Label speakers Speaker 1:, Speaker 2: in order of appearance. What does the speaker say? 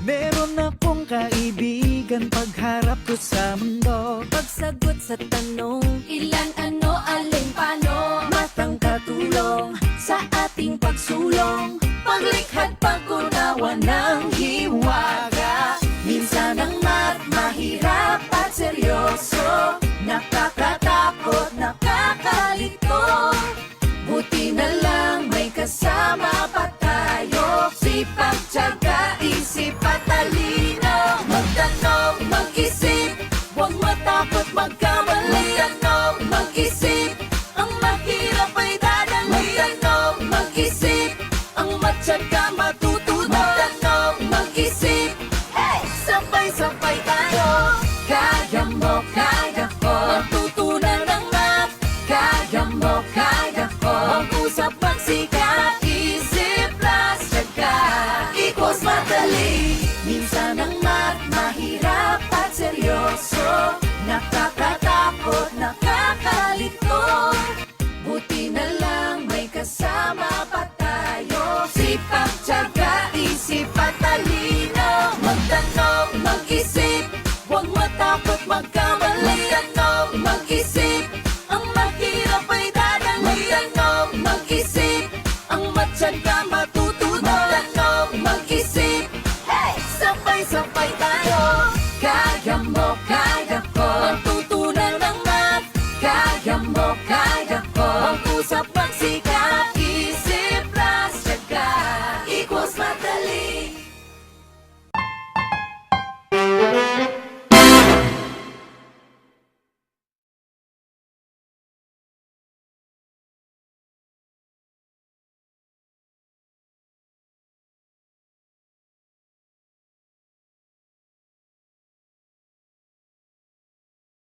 Speaker 1: Meron akong kaibigan pagharap ko sa mundo.
Speaker 2: Pagsagot sa tanong, ilan, ano, alin, paano,
Speaker 1: Matang katulong
Speaker 2: sa ating pagsulong,
Speaker 1: paglikha't pag-unawa ng hiwaga. Minsan ang math mahirap at seryoso, nakakatakot, nakakalito. Buti na lang may kasama pa tayo, sipag, tiyaga, isip at talino. Magtanong, mag-isip, huwag matakot magkamali. Magtanong, mag-isip, ang mahirap ay dadali. Magtanong, mag-isip, ang matyaga matutunan. Magtanong, mag-isip, hey! Sabay-sabay tayo. Kaya mo, kaya ko, matutunan ng math. Kaya mo, kaya ko, mag-usap, magsikap, isip, plus, tiyaga, equals madali. Minsan ang math mahirap at seryoso, nakakatakot, nakakalito. Buti na lang may kasama pa tayo, sipag, tiyaga, isip at talino. Magtanong, mag-isip, huwag matakot,